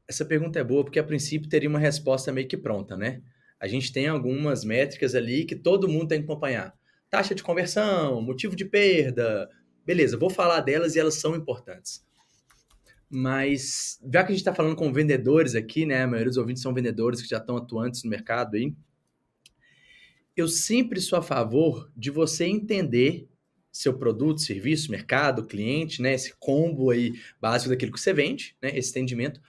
Essa pergunta é boa porque a princípio teria uma resposta meio que pronta, né? A gente tem algumas métricas ali que todo mundo tem que acompanhar. Taxa de conversão, motivo de perda. Beleza, vou falar delas e elas são importantes. Mas, já que a gente está falando com vendedores aqui, né? A maioria dos ouvintes são vendedores que já estão atuantes no mercado aí. Eu sempre sou a favor de você entender seu produto, serviço, mercado, cliente, né? Esse combo aí básico daquilo que você vende, né? Esse entendimento,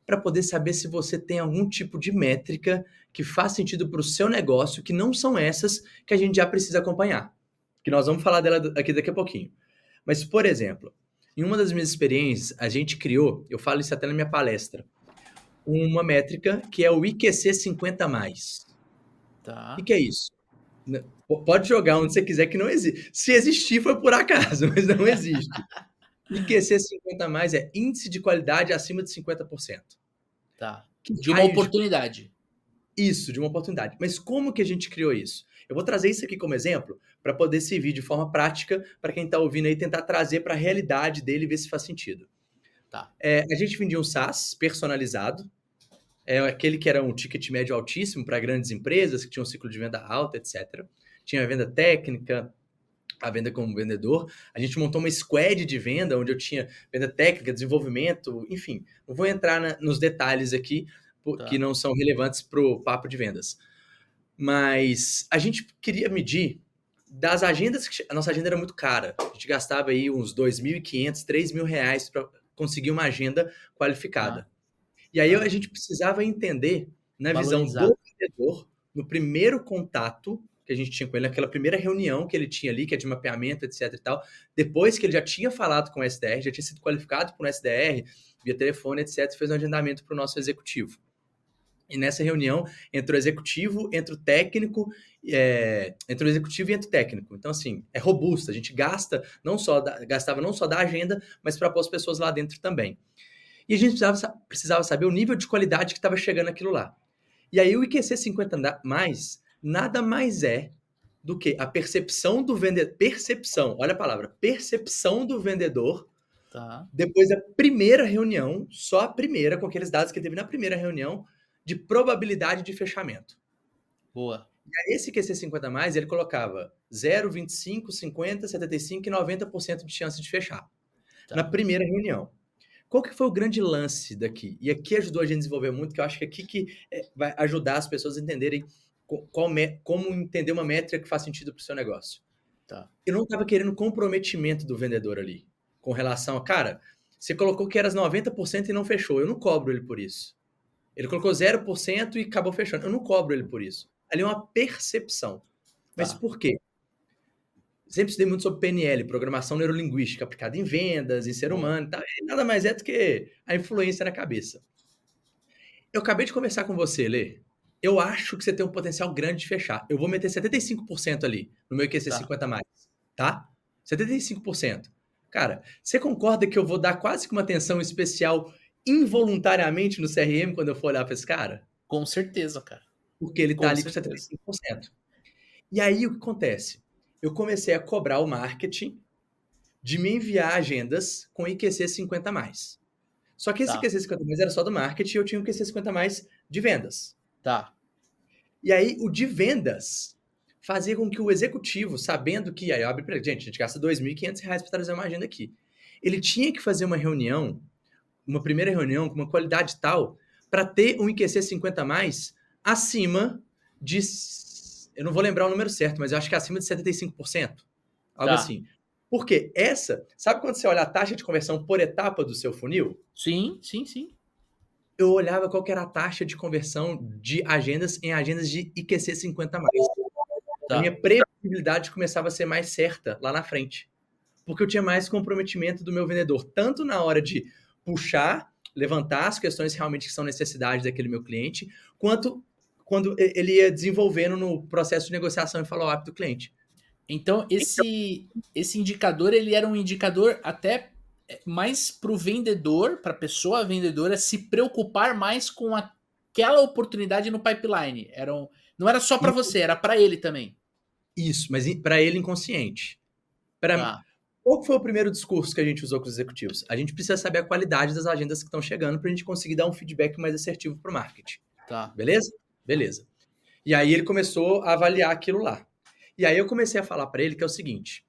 para poder saber se você tem algum tipo de métrica que faz sentido para o seu negócio, que não são essas que a gente já precisa acompanhar. Que nós vamos falar dela aqui daqui a pouquinho. Mas, por exemplo, em uma das minhas experiências, a gente criou, eu falo isso até na minha palestra, uma métrica que é o IQC 50+. O Tá. que é isso? Pode jogar onde você quiser que não existe. Se existir, foi por acaso, mas não existe. IQC 50+, é índice de qualidade acima de 50%. Tá. Que De uma raio de oportunidade. isso, de uma oportunidade. Mas como que a gente criou isso? Eu vou trazer isso aqui como exemplo para poder servir de forma prática para quem está ouvindo aí tentar trazer para a realidade dele e ver se faz sentido. Tá. A gente vendia um SaaS personalizado, aquele que era um ticket médio altíssimo para grandes empresas, que tinha um ciclo de venda alto, etc. Tinha a venda técnica, a venda como vendedor. A gente montou uma squad de venda, onde eu tinha venda técnica, desenvolvimento, enfim. Não vou entrar nos detalhes aqui, que Tá. não são relevantes para o papo de vendas. Mas a gente queria medir das agendas, a nossa agenda era muito cara. A gente gastava aí uns R$ 2.500, R$ 3.000 para conseguir uma agenda qualificada. Tá. E aí a Tá. gente precisava entender, na visão Valorizar. do vendedor, no primeiro contato que a gente tinha com ele, naquela primeira reunião que ele tinha ali, que é de mapeamento, etc e tal, depois que ele já tinha falado com o SDR, já tinha sido qualificado por um SDR, via telefone, etc, fez um agendamento para o nosso executivo. E nessa reunião entra o executivo, entra o técnico, entra o executivo e entra o técnico. Então, assim, é robusto. A gente gastava não só da agenda, mas para pôr as pessoas lá dentro também. E a gente precisava saber o nível de qualidade que estava chegando aquilo lá. E aí o IQC 50 mais nada mais é do que a percepção do vendedor. Percepção, olha a palavra, percepção do vendedor Tá. depois da primeira reunião, só a primeira, com aqueles dados que ele teve na primeira reunião, de probabilidade de fechamento. Boa. E aí esse IQC 50 mais, ele colocava 0, 25, 50, 75 e 90% de chance de fechar. Na Tá. primeira reunião. Qual que foi o grande lance daqui? E aqui ajudou a gente a desenvolver muito, que eu acho que aqui que vai ajudar as pessoas a entenderem como entender uma métrica que faz sentido para o seu negócio. Tá. Eu não estava querendo comprometimento do vendedor ali, com relação a, cara, você colocou que era 90% e não fechou, eu não cobro ele por isso. Ele colocou 0% e acabou fechando, eu não cobro ele por isso. Ali é uma percepção. Mas Tá. por quê? Sempre estudei muito sobre PNL, programação neurolinguística, aplicada em vendas, em ser Boa. humano, tá? E nada mais é do que a influência na cabeça. Eu acabei de conversar com você, Lê. Eu acho que você tem um potencial grande de fechar. Eu vou meter 75% ali, no meu IQC Tá. 50 mais, tá? 75%. Cara, você concorda que eu vou dar quase que uma atenção especial involuntariamente no CRM quando eu for olhar para esse cara? Com certeza, cara. Porque ele tá Com ali com certeza. 75%. E aí o que acontece? Eu comecei a cobrar o marketing de me enviar agendas com IQC 50 mais. Só que esse Tá. IQC 50 mais era só do marketing e eu tinha um IQC 50 mais de vendas. Tá. E aí o de vendas fazia com que o executivo, sabendo que aí eu abro para gente, a gente gasta R$ 2.500 para trazer uma agenda aqui. Ele tinha que fazer uma reunião, uma primeira reunião com uma qualidade tal para ter um IQC 50 mais acima de, eu não vou lembrar o número certo, mas eu acho que é acima de 75%, algo Tá. assim. Porque sabe quando você olha a taxa de conversão por etapa do seu funil? Sim, sim, sim. Eu olhava qual que era a taxa de conversão de agendas em agendas de IQC 50 mais. A Tá. minha previsibilidade começava a ser mais certa lá na frente. Porque eu tinha mais comprometimento do meu vendedor, tanto na hora de puxar, levantar as questões realmente que são necessidades daquele meu cliente, quanto quando ele ia desenvolvendo no processo de negociação e follow-up do cliente. Então, esse indicador, ele era um indicador até mais para o vendedor, para a pessoa vendedora, se preocupar mais com aquela oportunidade no pipeline. Não era só para você, era para ele também. Isso, mas para ele inconsciente. Para Tá. qual foi o primeiro discurso que a gente usou com os executivos? A gente precisa saber a qualidade das agendas que estão chegando para a gente conseguir dar um feedback mais assertivo para o marketing. Tá. Beleza? Beleza. E aí ele começou a avaliar aquilo lá. E aí eu comecei a falar para ele que é o seguinte,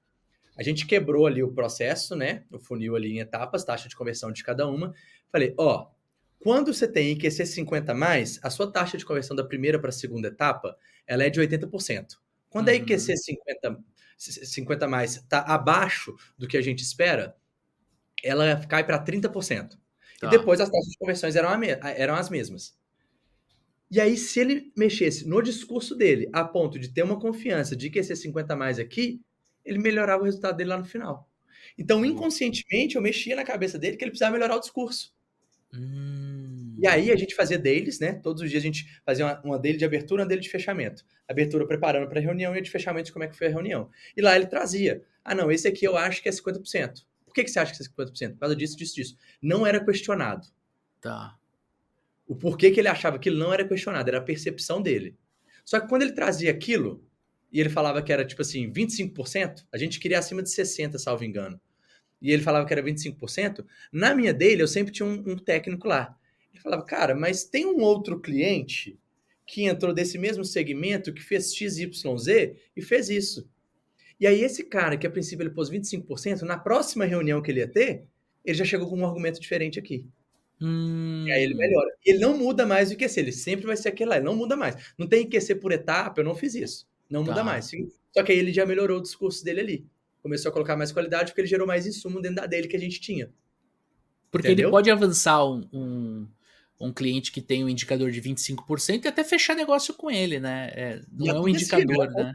a gente quebrou ali o processo, né? O funil ali em etapas, taxa de conversão de cada uma. Falei, ó, quando você tem IQC 50 mais, a sua taxa de conversão da primeira para a segunda etapa, ela é de 80%. Quando a IQC 50 mais está abaixo do que a gente espera, ela cai para 30%. E Tá. depois as taxas de conversões eram as mesmas. E aí, se ele mexesse no discurso dele a ponto de ter uma confiança de que esse 50 mais aqui, ele melhorava o resultado dele lá no final. Então, Boa. inconscientemente, eu mexia na cabeça dele que ele precisava melhorar o discurso. E Hum. aí a gente fazia dailies, né? Todos os dias a gente fazia uma daily de abertura, uma daily de fechamento. Abertura preparando para a reunião e a de fechamento de como é que foi a reunião. E lá ele trazia, ah não, esse aqui eu acho que é 50%. Por que você acha que é 50%? Por causa disso, disso, disso. Não era questionado. Tá. O porquê que ele achava aquilo não era questionado, era a percepção dele. Só que quando ele trazia aquilo, e ele falava que era tipo assim, 25%, a gente queria acima de 60%, salvo engano. E ele falava que era 25%, na minha dele eu sempre tinha um técnico lá. Ele falava, cara, mas tem um outro cliente que entrou desse mesmo segmento, que fez XYZ e fez isso. E aí esse cara, que a princípio ele pôs 25%, na próxima reunião que ele ia ter, ele já chegou com um argumento diferente aqui. E aí ele melhora. E ele não muda mais o IQC, ele sempre vai ser aquele lá, ele não muda mais. Não tem IQC por etapa, eu não fiz isso. Não muda Tá. mais. Só que aí ele já melhorou o discurso dele ali. Começou a colocar mais qualidade porque ele gerou mais insumo dentro da dele que a gente tinha. Porque ele Entendeu? pode avançar um cliente que tem um indicador de 25% e até fechar negócio com ele, né? E Não é um acontecia, indicador, né?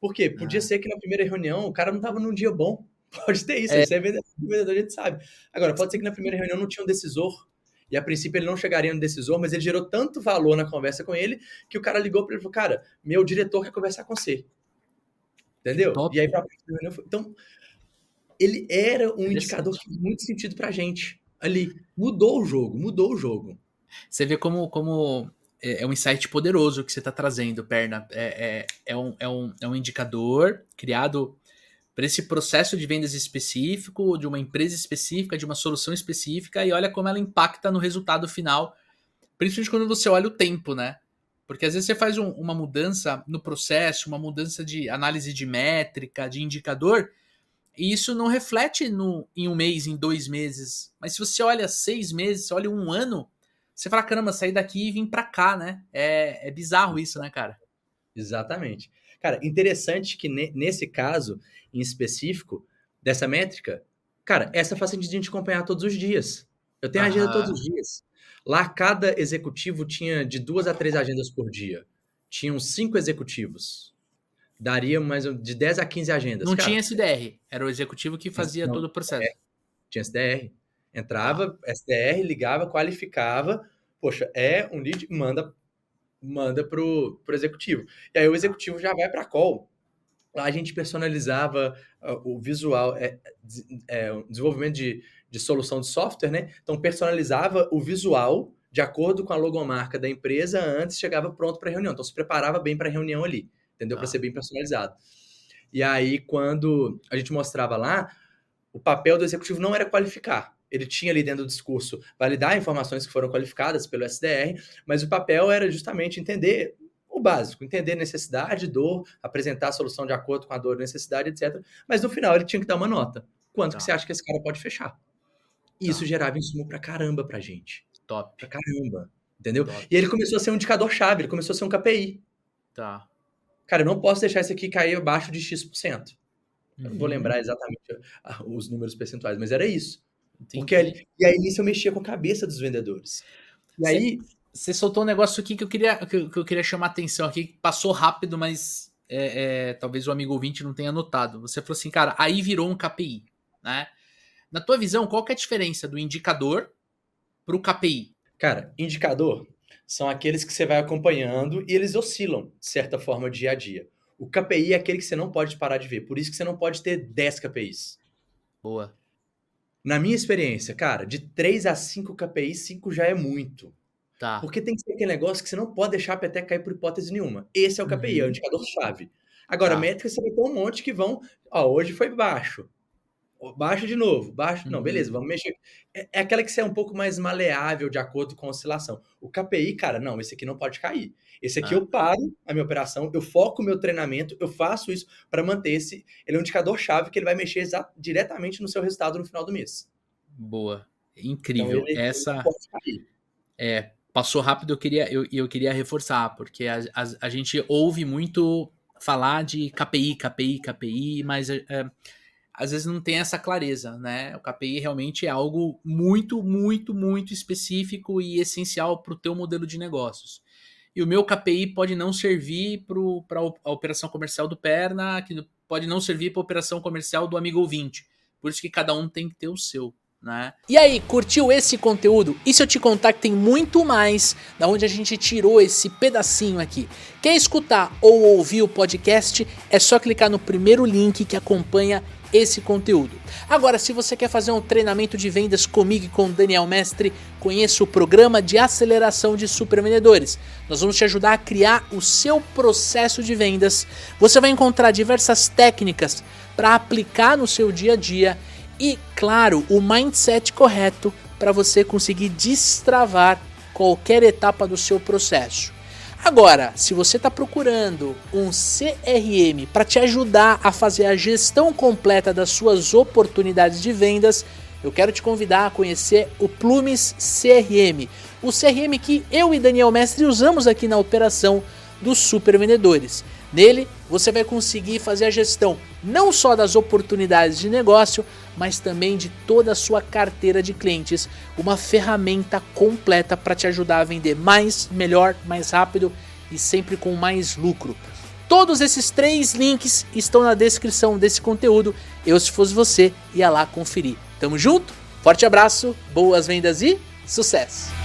Por quê? Podia Ah. ser que na primeira reunião o cara não estava num dia bom. Pode ter isso, isso é vendedor, a gente sabe. Agora, pode ser que na primeira reunião não tinha um decisor. E a princípio ele não chegaria no decisor, mas ele gerou tanto valor na conversa com ele que o cara ligou para ele e falou: cara, meu diretor quer conversar com você. Entendeu? Top. E aí, pra próxima reunião, então, ele era um indicador Interessante. que fez muito sentido pra gente. Ali, mudou o jogo, mudou o jogo. Você vê como é um insight poderoso que você está trazendo, Perna. É um indicador criado para esse processo de vendas específico, de uma empresa específica, de uma solução específica, e olha como ela impacta no resultado final, principalmente quando você olha o tempo, né? Porque às vezes você faz uma mudança no processo, uma mudança de análise de métrica, de indicador, e isso não reflete em um mês, em 2 meses. Mas se você olha 6 meses, você olha um ano, você fala, caramba, sair daqui e vim pra cá, né? É bizarro isso, né, cara? Exatamente. Cara, interessante que nesse caso, em específico, dessa métrica, cara, essa faz sentido a gente acompanhar todos os dias. Eu tenho agenda todos Aham. os dias. Lá, cada executivo tinha de 2 a 3 agendas por dia. Tinham 5 executivos. Daria mais de 10 a 15 agendas. Não tinha Cara, SDR, era o executivo que fazia não, todo o processo. tinha SDR. Tá. Entrava, SDR, ligava, qualificava. Poxa, é um lead, manda pro executivo. E aí o Tá. executivo já vai para call. Lá a gente personalizava o visual, desenvolvimento de solução de software, né? Então personalizava o visual de acordo com a logomarca da empresa antes chegava pronto para a reunião. Então se preparava bem para a reunião ali, entendeu? Para Tá. ser bem personalizado. E aí quando a gente mostrava lá, o papel do executivo não era qualificar. Ele tinha ali dentro do discurso validar informações que foram qualificadas pelo SDR, mas o papel era justamente entender o básico, entender necessidade, dor, apresentar a solução de acordo com a dor, necessidade, etc. Mas no final ele tinha que dar uma nota. Quanto que você Tá. acha que esse cara pode fechar? E isso Tá. gerava insumo pra caramba pra gente. Top. Pra caramba. Entendeu? Top. E ele começou a ser um indicador-chave, ele começou a ser um KPI. Tá. Cara, eu não posso deixar isso aqui cair abaixo de X%. Eu não vou Uhum. lembrar exatamente os números percentuais, mas era isso. Porque Entendi. e aí nisso eu mexia com a cabeça dos vendedores. E aí, Você soltou um negócio aqui que eu queria chamar a atenção aqui, que passou rápido, mas talvez o amigo ouvinte não tenha notado. Você falou assim, cara, aí virou um KPI, né? Na tua visão, qual que é a diferença do indicador para o KPI? cara, indicador são aqueles que você vai acompanhando e eles oscilam, de certa forma, dia a dia. O KPI é aquele que você não pode parar de ver. Por isso que você não pode ter 10 KPIs. Boa. Na minha experiência, cara, de 3 a 5 KPIs, 5 já é muito. Tá. Porque tem que ser aquele negócio que você não pode deixar a peteca cair por hipótese nenhuma. Esse é o KPI, é o Uhum. indicador-chave. Agora, Tá. métricas você vai ter um monte que vão. Ó, hoje foi baixo. Baixa de novo, baixa. Não, Uhum. beleza, vamos mexer. É aquela que você é um pouco mais maleável de acordo com a oscilação. O KPI, cara, não, esse aqui não pode cair. Esse aqui Ah, eu paro a minha operação, eu foco o meu treinamento, eu faço isso para manter esse. Ele é um indicador-chave que ele vai mexer diretamente no seu resultado no final do mês. boa. Então Incrível. ele não Essa pode cair. passou rápido, eu queria reforçar, porque a gente ouve muito falar de KPI, mas às vezes não tem essa clareza, né? O KPI realmente é algo muito, muito, muito específico e essencial para o teu modelo de negócios. E o meu KPI pode não servir para a operação comercial do Perna, que pode não servir para a operação comercial do amigo ouvinte. Por isso que cada um tem que ter o seu. Né? E aí, curtiu esse conteúdo? E se eu te contar que tem muito mais da onde a gente tirou esse pedacinho aqui? Quer escutar ou ouvir o podcast? É só clicar no primeiro link que acompanha esse conteúdo. Agora, se você quer fazer um treinamento de vendas comigo e com o Daniel Mestre, conheça o programa de aceleração de supervendedores. Nós vamos te ajudar a criar o seu processo de vendas. Você vai encontrar diversas técnicas para aplicar no seu dia a dia e, claro, o mindset correto para você conseguir destravar qualquer etapa do seu processo. Agora, se você está procurando um CRM para te ajudar a fazer a gestão completa das suas oportunidades de vendas, eu quero te convidar a conhecer o Plumes CRM. O CRM que eu e Daniel Mestre usamos aqui na operação dos supervendedores. Nele, você vai conseguir fazer a gestão não só das oportunidades de negócio, mas também de toda a sua carteira de clientes. Uma ferramenta completa para te ajudar a vender mais, melhor, mais rápido e sempre com mais lucro. Todos esses 3 links estão na descrição desse conteúdo. Eu, se fosse você, ia lá conferir. Tamo junto? Forte abraço, boas vendas e sucesso!